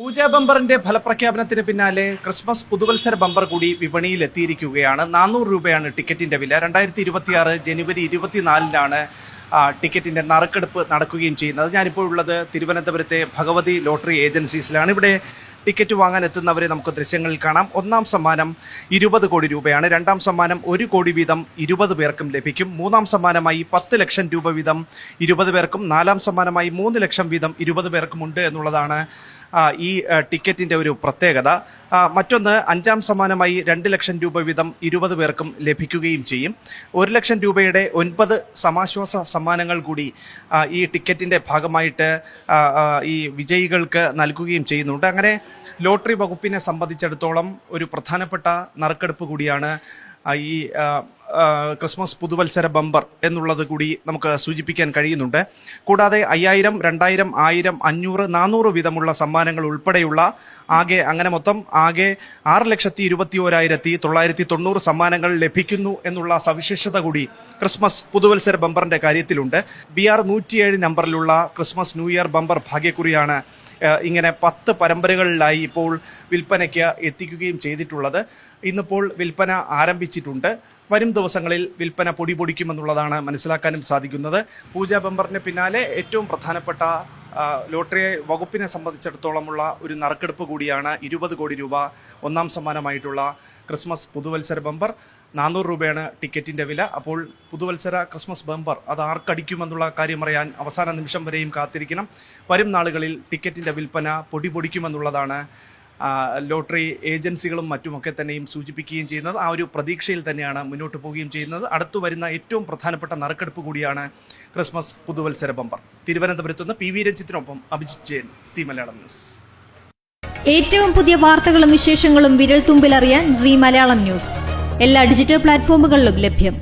പൂജാ ബമ്പറിന്റെ ഫലപ്രഖ്യാപനത്തിന് പിന്നാലെ ക്രിസ്മസ് പുതുവത്സര ബമ്പർ കൂടി വിപണിയിൽ എത്തിയിരിക്കുകയാണ്. 400 രൂപയാണ് ടിക്കറ്റിന്റെ വില. 2026 ജനുവരി 24-നാണ് ടിക്കറ്റിന്റെ നറുക്കെടുപ്പ് നടക്കുകയും ചെയ്യുന്നത്. ഞാനിപ്പോൾ ഉള്ളത് തിരുവനന്തപുരത്തെ ഭഗവതി ലോട്ടറി ഏജൻസീസിലാണ്. ഇവിടെ ടിക്കറ്റ് വാങ്ങാൻ എത്തുന്നവരെ നമുക്ക് ദൃശ്യങ്ങളിൽ കാണാം. ഒന്നാം സമ്മാനം 20 കോടി രൂപയാണ്. രണ്ടാം സമ്മാനം 1 കോടി വീതം 20 പേർക്കും ലഭിക്കും. മൂന്നാം സമ്മാനമായി 10 ലക്ഷം രൂപ വീതം 20 പേർക്കും, നാലാം സമ്മാനമായി 3 ലക്ഷം വീതം 20 പേർക്കും ഉണ്ട് എന്നുള്ളതാണ് ഈ ടിക്കറ്റിന്റെ ഒരു പ്രത്യേകത. മറ്റൊന്ന്, അഞ്ചാം സമ്മാനമായി 2 ലക്ഷം രൂപ വീതം 20 പേർക്കും ലഭിക്കുകയും ചെയ്യും. 1 ലക്ഷം രൂപയുടെ 9 സമാശ്വാസ സമ്മാനങ്ങൾ കൂടി ഈ ടിക്കറ്റിന്റെ ഭാഗമായിട്ട് ഈ വിജയികൾക്ക് നൽകുകയും ചെയ്യുന്നുണ്ട്. അങ്ങനെ ലോട്ടറി വകുപ്പിനെ സംബന്ധിച്ചിടത്തോളം ഒരു പ്രധാനപ്പെട്ട നറുക്കെടുപ്പ് കൂടിയാണ് ഈ ക്രിസ്മസ് പുതുവത്സര ബമ്പർ എന്നുള്ളത് കൂടി നമുക്ക് സൂചിപ്പിക്കാൻ കഴിയുന്നുണ്ട്. കൂടാതെ 5000, 2000, 1000, 500, 400 വീതമുള്ള സമ്മാനങ്ങൾ ഉൾപ്പെടെയുള്ള അങ്ങനെ മൊത്തം 6,21,990 സമ്മാനങ്ങൾ ലഭിക്കുന്നു എന്നുള്ള സവിശേഷത കൂടി ക്രിസ്മസ് പുതുവത്സര ബമ്പറിന്റെ കാര്യത്തിലുണ്ട്. BR 107 നമ്പറിലുള്ള ക്രിസ്മസ് ന്യൂ ഇയർ ബമ്പർ ഭാഗ്യക്കുറിയാണ് ഇങ്ങനെ 10 പരമ്പരകളിലായി ഇപ്പോൾ വിൽപ്പനയ്ക്ക് എത്തിക്കുകയും ചെയ്തിട്ടുള്ളത്. ഇന്നിപ്പോൾ വിൽപ്പന ആരംഭിച്ചിട്ടുണ്ട്. വരും ദിവസങ്ങളിൽ വിൽപ്പന പൊടിപൊടിക്കുമെന്നുള്ളതാണ് മനസ്സിലാക്കാനും സാധിക്കുന്നത്. പൂജാ ബമ്പറിന് പിന്നാലെ ഏറ്റവും പ്രധാനപ്പെട്ട ലോട്ടറി വകുപ്പിനെ സംബന്ധിച്ചിടത്തോളമുള്ള ഒരു നറുക്കെടുപ്പ് കൂടിയാണ് 20 കോടി രൂപ ഒന്നാം സമ്മാനമായിട്ടുള്ള ക്രിസ്മസ് പുതുവത്സര ബമ്പർ. 400 രൂപയാണ് ടിക്കറ്റിന്റെ വില. അപ്പോൾ പുതുവത്സര ക്രിസ്മസ് ബമ്പർ അത് ആർക്കടിക്കുമെന്നുള്ള കാര്യം അറിയാൻ അവസാന നിമിഷം വരെയും കാത്തിരിക്കണം. വരും നാളുകളിൽ ടിക്കറ്റിന്റെ വിൽപ്പന പൊടിപൊടിക്കുമെന്നുള്ളതാണ് ലോട്ടറി ഏജൻസികളും മറ്റുമൊക്കെ തന്നെയും സൂചിപ്പിക്കുകയും ചെയ്യുന്നത്. ആ ഒരു പ്രതീക്ഷയിൽ തന്നെയാണ് മുന്നോട്ട് പോവുകയും ചെയ്യുന്നത്. അടുത്തു വരുന്ന ഏറ്റവും പ്രധാനപ്പെട്ട നറുക്കെടുപ്പ് കൂടിയാണ് ക്രിസ്മസ് പുതുവത്സര ബമ്പർ. തിരുവനന്തപുരത്ത് നിന്ന് PV രഞ്ജിത്തിനൊപ്പം അഭിജിത്ത് ജയൻ, സി മലയാളം ന്യൂസ്. ഏറ്റവും പുതിയ വാർത്തകളും വിശേഷങ്ങളും വിരൽ തുമ്പിലറിയാൻ സി മലയാളം ന്യൂസ് എല്ലാ ഡിജിറ്റൽ പ്ലാറ്റ്ഫോമുകളിലും ലഭ്യം.